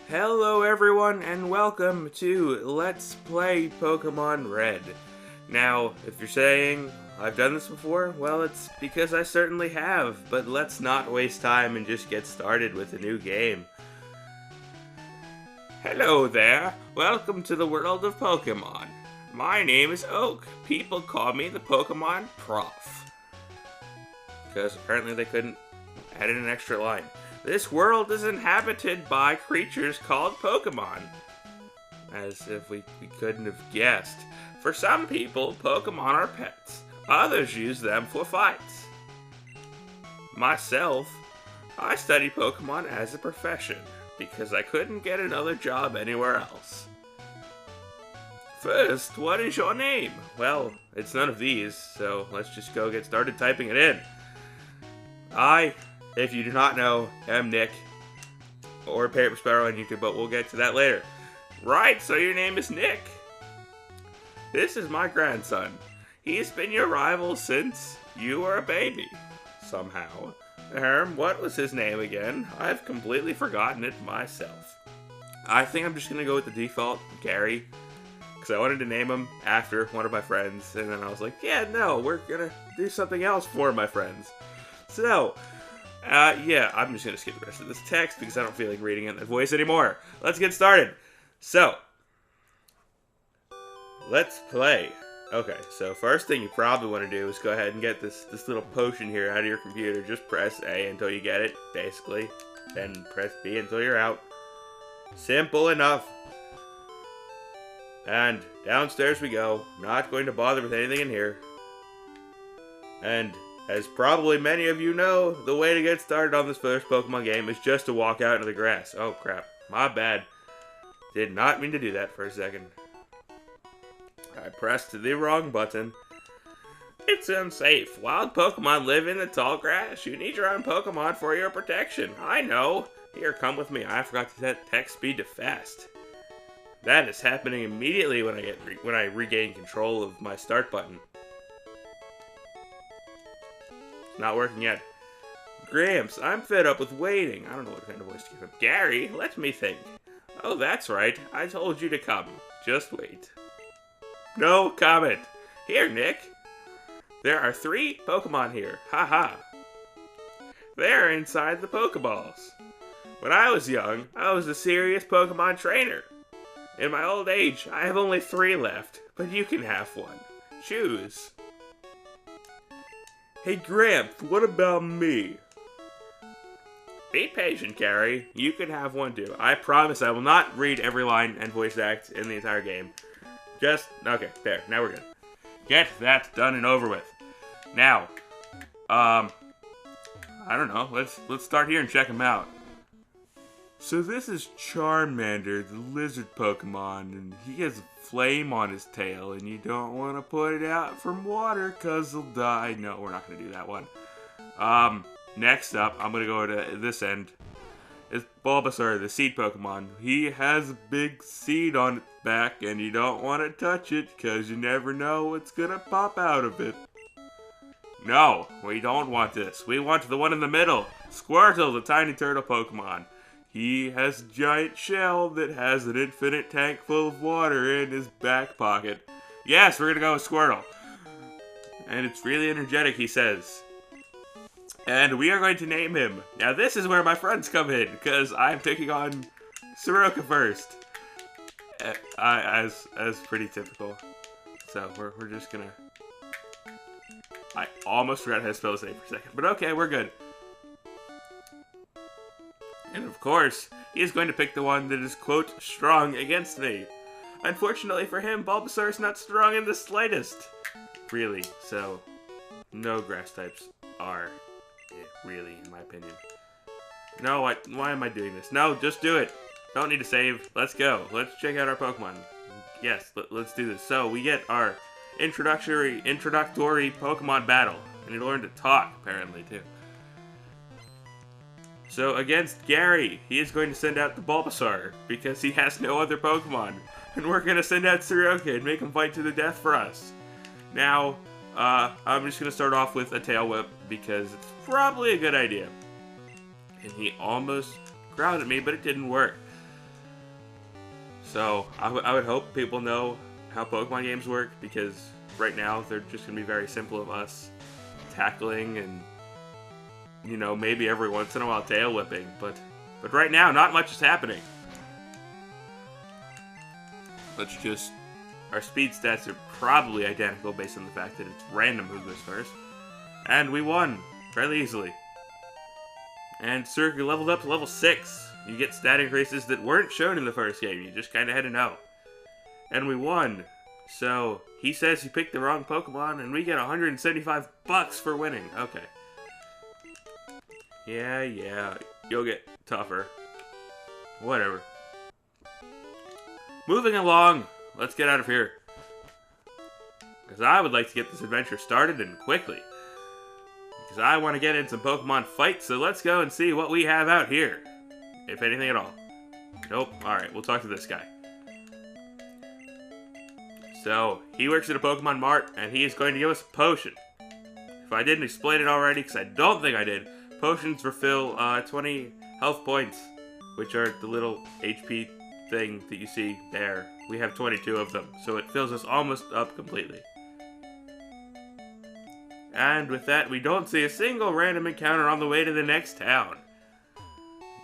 Hello everyone and welcome to Let's Play Pokemon Red. Now, if you're saying, I've done this before, well it's because I certainly have, but let's not waste time and just get started with a new game. Hello there, welcome to the world of Pokemon. My name is Oak, people call me the Pokemon Prof. Because apparently they couldn't add in an extra line. This world is inhabited by creatures called Pokémon. As if we couldn't have guessed. For some people, Pokémon are pets. Others use them for fights. Myself, I study Pokémon as a profession because I couldn't get another job anywhere else. First, what is your name? Well, it's none of these, so let's just go get started typing it in. If you do not know, I'm Nick, or Paper Sparrow on YouTube, but we'll get to that later. Right, so your name is Nick. This is my grandson. He's been your rival since you were a baby, somehow. What was his name again? I've completely forgotten it myself. I think I'm just going to go with the default, Gary, because I wanted to name him after one of my friends, and then I was like, yeah, no, we're going to do something else for my friends. So, yeah, I'm just going to skip the rest of this text because I don't feel like reading it in that voice anymore. Let's get started. So, let's play. Okay, so first thing you probably want to do is go ahead and get this little potion here out of your computer. Just press A until you get it, basically. Then press B until you're out. Simple enough. And downstairs we go. Not going to bother with anything in here. And as probably many of you know, the way to get started on this first Pokemon game is just to walk out into the grass. Oh crap, my bad. Did not mean to do that for a second. I pressed the wrong button. It's unsafe. Wild Pokemon live in the tall grass. You need your own Pokemon for your protection. I know. Here, come with me. I forgot to set text speed to fast. That is happening immediately when I regain control of my start button. Not working yet. Gramps, I'm fed up with waiting. I don't know what kind of voice to give him. Gary, let me think. Oh, that's right. I told you to come. Just wait. No comment. Here, Nick. There are 3 Pokemon here. Haha. They're inside the Pokeballs. When I was young, I was a serious Pokemon trainer. In my old age, I have only 3 left, but you can have one. Choose. Hey Gramps, what about me? Be patient, Gary. You can have one too. I promise I will not read every line and voice act in the entire game. Okay, there. Now we're good. Get that done and over with. Now, I don't know. Let's start here and check them out. So this is Charmander, the lizard Pokemon, and he has a flame on his tail, and you don't want to put it out from water, because he'll die. No, we're not going to do that one. Next up, I'm going to go to this end. It's Bulbasaur, the seed Pokemon. He has a big seed on its back, and you don't want to touch it, because you never know what's going to pop out of it. No, we don't want this. We want the one in the middle. Squirtle, the tiny turtle Pokemon. He has a giant shell that has an infinite tank full of water in his back pocket. Yes, we're going to go with Squirtle. And it's really energetic, he says. And we are going to name him. Now this is where my friends come in, because I'm taking on Soroka first. As pretty typical. So we're just going to... I almost forgot how to spell his name for a second. But okay, we're good. And of course, he is going to pick the one that is, quote, strong against me. Unfortunately for him, Bulbasaur is not strong in the slightest. Really, so no grass types are it, really, in my opinion. No, why am I doing this? No, just do it. Don't need to save. Let's go. Let's check out our Pokemon. Yes, let's do this. So, we get our introductory Pokemon battle. I need to learn to talk, apparently, too. So against Gary, he is going to send out the Bulbasaur, because he has no other Pokemon. And we're going to send out Soroka and make him fight to the death for us. Now, I'm just going to start off with a Tail Whip, because it's probably a good idea. And he almost growled at me, but it didn't work. So I would hope people know how Pokemon games work, because right now they're just going to be very simple of us tackling and, you know, maybe every once in a while tail whipping, but right now not much is happening. Let's just... Our speed stats are probably identical based on the fact that it's random who goes first. And we won fairly easily. And Cirque leveled up to level 6. You get stat increases that weren't shown in the first game. You just kind of had to know. And we won. So, he says he picked the wrong Pokemon, and we get $175 for winning. Okay. Yeah. You'll get tougher. Whatever. Moving along. Let's get out of here. Because I would like to get this adventure started, and quickly. Because I want to get in some Pokemon fights, so let's go and see what we have out here. If anything at all. Nope. Alright, we'll talk to this guy. So, he works at a Pokemon Mart, and he is going to give us a potion. If I didn't explain it already, because I don't think I did, potions refill 20 health points, which are the little HP thing that you see there. We have 22 of them, so it fills us almost up completely. And with that, we don't see a single random encounter on the way to the next town.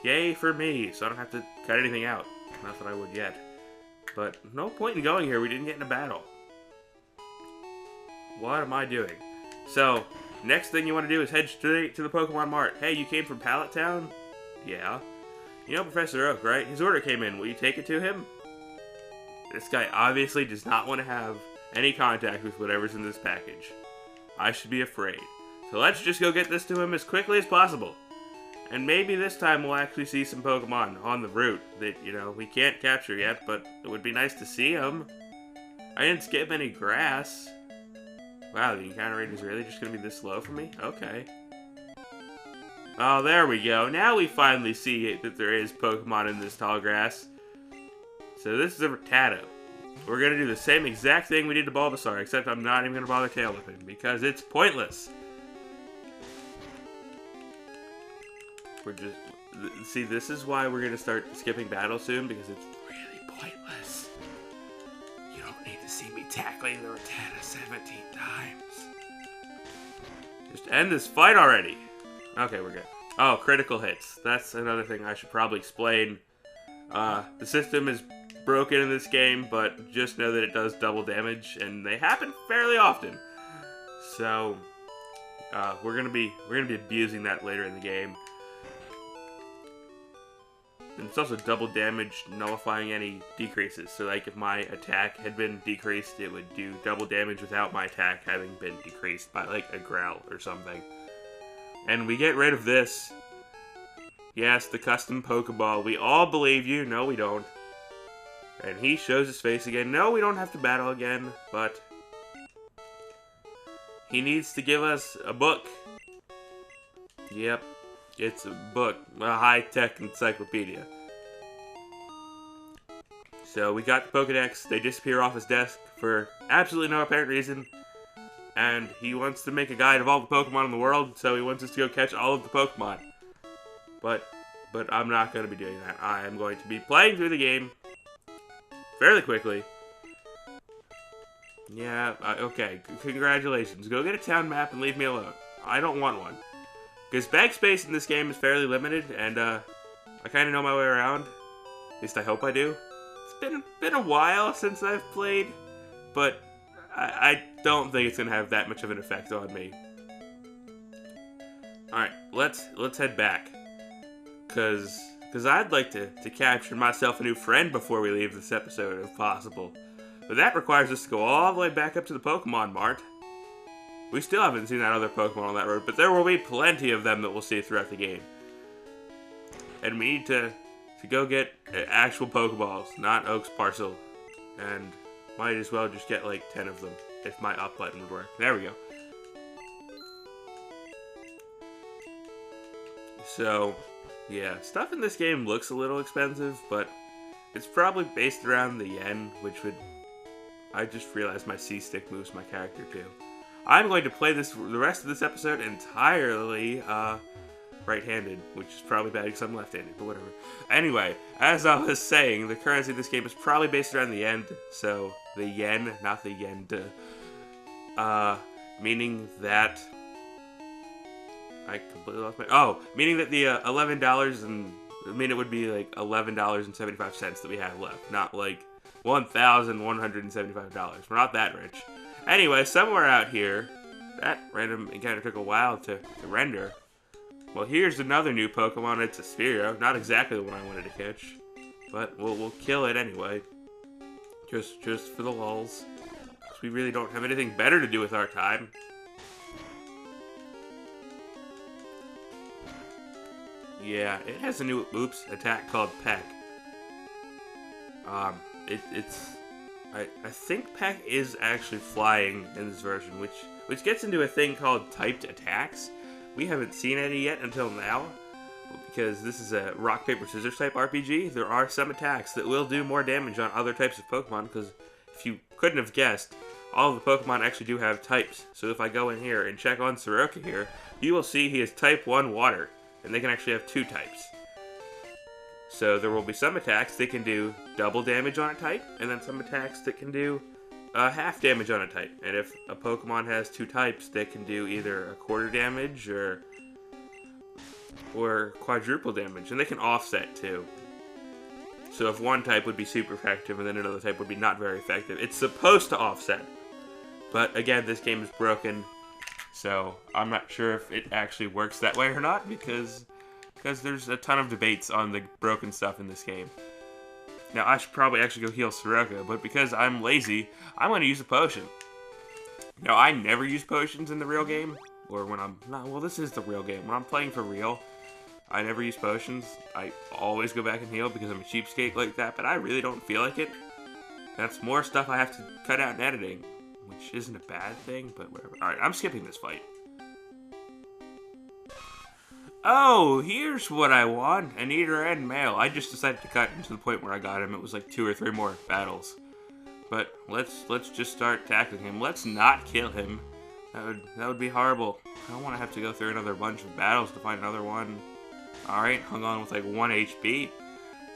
Yay for me, so I don't have to cut anything out. Not that I would yet. But no point in going here, we didn't get in a battle. What am I doing? So, next thing you want to do is head straight to the Pokemon Mart. Hey, you came from Pallet Town? Yeah. You know Professor Oak, right? His order came in. Will you take it to him? This guy obviously does not want to have any contact with whatever's in this package. I should be afraid. So let's just go get this to him as quickly as possible. And maybe this time we'll actually see some Pokemon on the route that, you know, we can't capture yet, but it would be nice to see them. I didn't skip any grass. Wow, the encounter rate is really just going to be this low for me? Okay. Oh, there we go. Now we finally see that there is Pokemon in this tall grass. So this is a Rattata. We're going to do the same exact thing we did to Bulbasaur, except I'm not even going to bother tail whipping, because it's pointless. We're just... See, this is why we're going to start skipping battle soon, because it's really pointless. You don't need to see me tackling the Rattata 17 times. Just end this fight already. Okay, we're good. Oh, critical hits. That's another thing I should probably explain. The system is broken in this game, but just know that it does double damage, and they happen fairly often. So, we're gonna be abusing that later in the game. And it's also double damage, nullifying any decreases. So, like, if my attack had been decreased, it would do double damage without my attack having been decreased by, like, a growl or something. And we get rid of this. Yes, the custom Pokeball. We all believe you. No, we don't. And he shows his face again. No, we don't have to battle again, but he needs to give us a book. Yep, it's a book. A high-tech encyclopedia. So we got the Pokedex. They disappear off his desk for absolutely no apparent reason. And he wants to make a guide of all the Pokemon in the world, so he wants us to go catch all of the Pokemon. But I'm not going to be doing that. I am going to be playing through the game fairly quickly. Yeah, okay. Congratulations. Go get a town map and leave me alone. I don't want one. Because bag space in this game is fairly limited, and I kind of know my way around. At least I hope I do. It's been a while since I've played, but I don't think it's going to have that much of an effect on me. Alright, let's head back. Because I'd like to capture myself a new friend before we leave this episode, if possible. But that requires us to go all the way back up to the Pokemon Mart. We still haven't seen that other Pokemon on that road, but there will be plenty of them that we'll see throughout the game. And we need to go get actual Pokeballs, not Oak's parcel. And might as well just get like 10 of them, if my up button would work. There we go. So, yeah, stuff in this game looks a little expensive, but it's probably based around the yen, which would... I just realized my C-stick moves my character too. I'm going to play the rest of this episode entirely right-handed, which is probably bad because I'm left-handed, but whatever. Anyway, as I was saying, the currency of this game is probably based around the yen, so the yen, not the yen, meaning that I completely lost my. Oh, meaning that the $11 and I mean it would be like $11.75 that we have left, not like $1,175. We're not that rich. Anyway, somewhere out here, that random encounter took a while to render. Well, here's another new Pokemon. It's a Spearow. Not exactly the one I wanted to catch, but we'll kill it anyway. Just for the lulz. Because we really don't have anything better to do with our time. Yeah, it has a new attack called Peck. I think Peck is actually flying in this version, which gets into a thing called typed attacks. We haven't seen any yet until now, because this is a rock, paper, scissors type RPG. There are some attacks that will do more damage on other types of Pokemon, because if you couldn't have guessed, all of the Pokemon actually do have types. So if I go in here and check on Soroka here, you will see he is type 1 water, and they can actually have 2 types. So there will be some attacks that can do double damage on a type, and then some attacks that can do half damage on a type. And if a Pokemon has 2 types, they can do either a quarter damage or quadruple damage, and they can offset too. So if one type would be super effective and then another type would be not very effective, it's supposed to offset. But again, this game is broken, so I'm not sure if it actually works that way or not, because there's a ton of debates on the broken stuff in this game. Now, I should probably actually go heal Soroka, but because I'm lazy, I'm going to use a potion. Now, I never use potions in the real game, or when I'm not, well, this is the real game. When I'm playing for real, I never use potions. I always go back and heal because I'm a cheapskate like that, but I really don't feel like it. That's more stuff I have to cut out in editing, which isn't a bad thing, but whatever. Alright, I'm skipping this fight. Oh, here's what I want. An eater and male. I just decided to cut to the point where I got him. It was like 2 or 3 more battles. But let's just start tackling him. Let's not kill him. That would be horrible. I don't want to have to go through another bunch of battles to find another one. Alright, hung on with like 1 HP.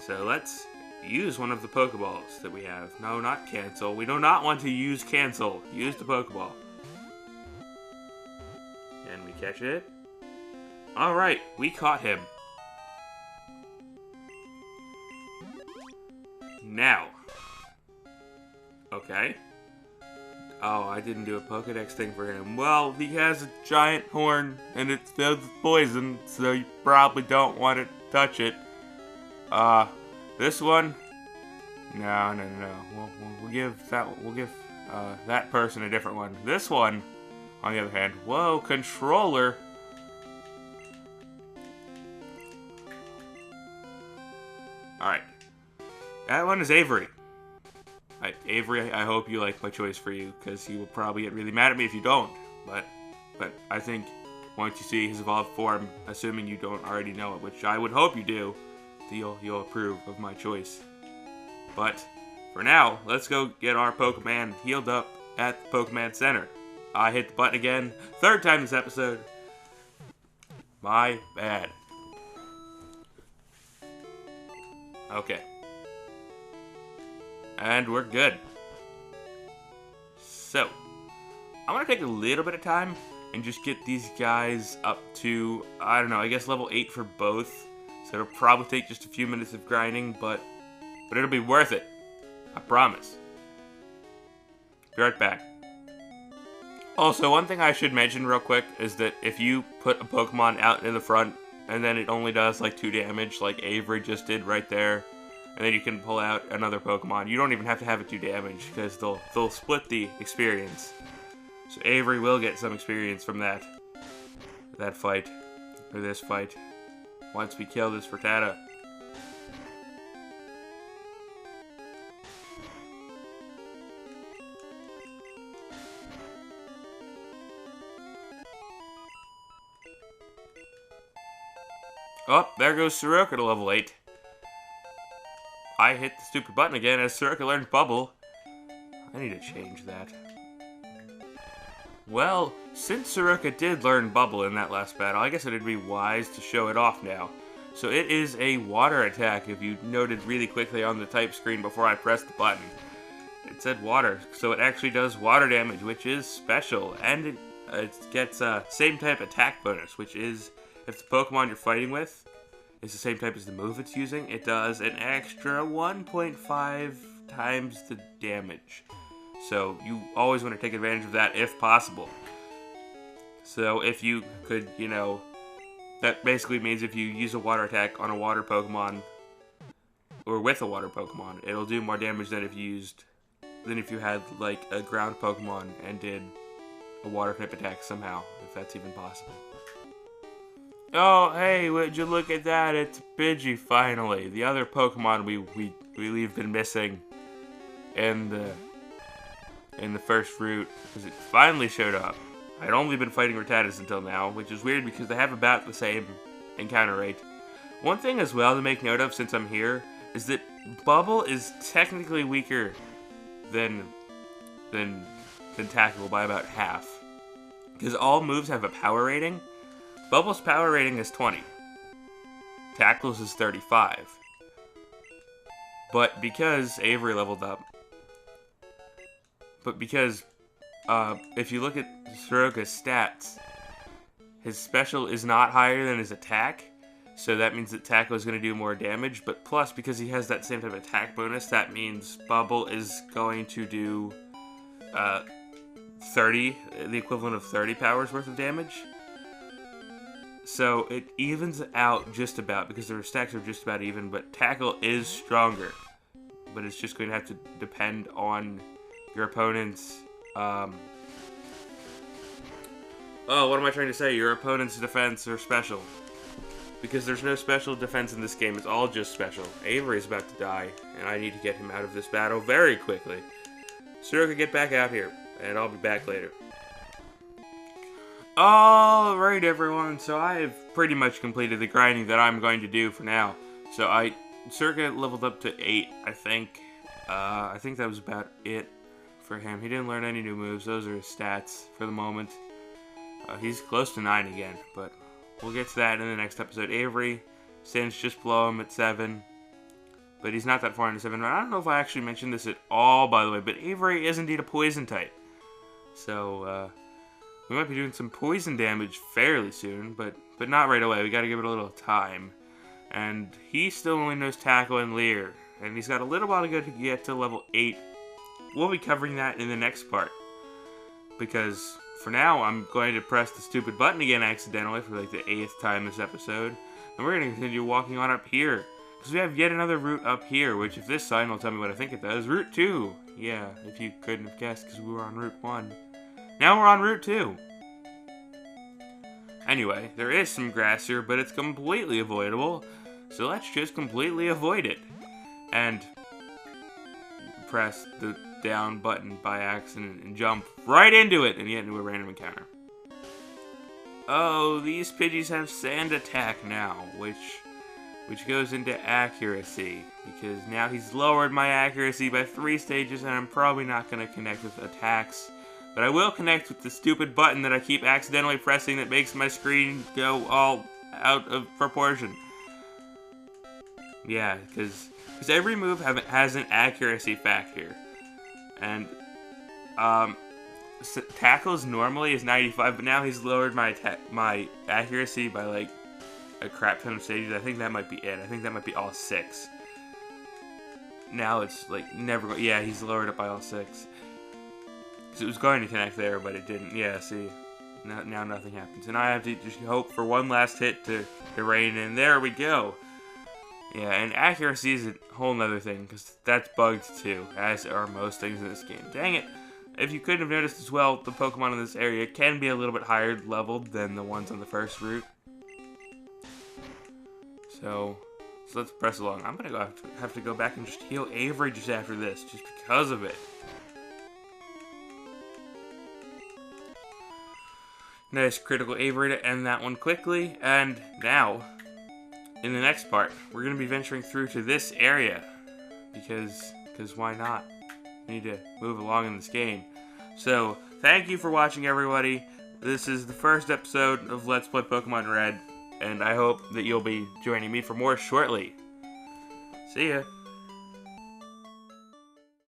So let's use one of the Pokeballs that we have. No, not cancel. We do not want to use cancel. Use the Pokeball. Can we catch it? Alright, we caught him. Now. Okay. Oh, I didn't do a Pokedex thing for him. Well, he has a giant horn, and it's filled with poison, so you probably don't want to touch it. This one? No. We'll give that person a different one. This one, on the other hand, whoa, controller. Alright. That one is Avery. Avery, I hope you like my choice for you, because he will probably get really mad at me if you don't. But I think once you see his evolved form, assuming you don't already know it, which I would hope you do, you'll approve of my choice. But for now, let's go get our Pokemon healed up at the Pokemon Center. I hit the button again. 3rd time this episode. My bad. Okay. And we're good. So, I'm going to take a little bit of time and just get these guys up to, I don't know, I guess level 8 for both. So it'll probably take just a few minutes of grinding, but it'll be worth it. I promise. Be right back. Also, one thing I should mention real quick is that if you put a Pokemon out in the front and then it only does like 2 damage, like Avery just did right there, and then you can pull out another Pokemon, you don't even have to have it do damage, because they'll split the experience. So Avery will get some experience from that fight, or this fight, once we kill this Frittata. Oh, there goes Soroka to level 8. I hit the stupid button again as Soroka learned Bubble. I need to change that. Well, since Soroka did learn Bubble in that last battle, I guess it'd be wise to show it off now. So it is a water attack, if you noted really quickly on the type screen before I pressed the button. It said water, so it actually does water damage, which is special, and it gets a same type attack bonus, which is, if the Pokemon you're fighting with is the same type as the move it's using, it does an extra 1.5 times the damage. So you always want to take advantage of that if possible. So if you could, that basically means if you use a water attack on a water Pokemon, or with a water Pokemon, it'll do more damage than if you had like a ground Pokemon and did a water type attack somehow, if that's even possible. Oh, hey, would you look at that? It's Pidgey finally. The other Pokemon we've been missing in the first route, because it finally showed up. I'd only been fighting Rattatas until now, which is weird because they have about the same encounter rate. One thing as well to make note of since I'm here is that Bubble is technically weaker than Tackle by about half. Because all moves have a power rating. Bubble's power rating is 20. Tackle's is 35. But because Avery leveled up, if you look at Soroka's stats, his special is not higher than his attack, so that means that Tackle is going to do more damage, but plus, because he has that same type of attack bonus, that means Bubble is going to do 30, the equivalent of 30 powers worth of damage. So it evens out just about, because their stacks are just about even, but Tackle is stronger. But it's just going to have to depend on your opponent's, what am I trying to say? Your opponent's defense or special. Because there's no special defense in this game, it's all just special. Avery's about to die, and I need to get him out of this battle very quickly. Soroka, get back out here, and I'll be back later. Alright everyone, so I have pretty much completed the grinding that I'm going to do for now. So Soroka leveled up to 8, I think. I think that was about it for him. He didn't learn any new moves, those are his stats for the moment. He's close to 9 again, but we'll get to that in the next episode. Avery, Sin's just below him at 7, but he's not that far into 7. I don't know if I actually mentioned this at all, by the way, but Avery is indeed a poison type. So, we might be doing some poison damage fairly soon, but not right away. We gotta give it a little time. And he still only knows Tackle and Leer, and he's got a little while to go to get to level 8. We'll be covering that in the next part, because for now, I'm going to press the stupid button again accidentally for like the 8th time this episode, and we're going to continue walking on up here, because we have yet another route up here, which if this sign will tell me what I think it does, Route 2. Yeah, if you couldn't have guessed, because we were on Route 1. Now we're on Route 2. Anyway, there is some grass here, but it's completely avoidable, so let's just completely avoid it. And press the down button by accident and jump right into it and get into a random encounter. Oh, these Pidgeys have Sand Attack now, which goes into accuracy, because now he's lowered my accuracy by 3 stages, and I'm probably not going to connect with attacks. But I will connect with the stupid button that I keep accidentally pressing that makes my screen go all out of proportion. Yeah, because every move has an accuracy factor. And Tackle's normally is 95, but now he's lowered my accuracy by like a crap ton of stages. I think that might be it. I think that might be all 6. Now it's like never. Yeah, he's lowered it by all 6. It was going to connect there, but it didn't. Yeah, see, now nothing happens, and I have to just hope for one last hit to rain in. There we go. Yeah, and accuracy is a whole nother thing, because that's bugged too, as are most things in this game. Dang it! If you couldn't have noticed as well, the Pokemon in this area can be a little bit higher leveled than the ones on the first route. So let's press along. I'm gonna have to go back and just heal Avery just after this, just because of it. Nice critical Avery to end that one quickly, and now, in the next part, we're going to be venturing through to this area, because why not? We need to move along in this game. So, thank you for watching, everybody. This is the first episode of Let's Play Pokemon Red, and I hope that you'll be joining me for more shortly. See ya.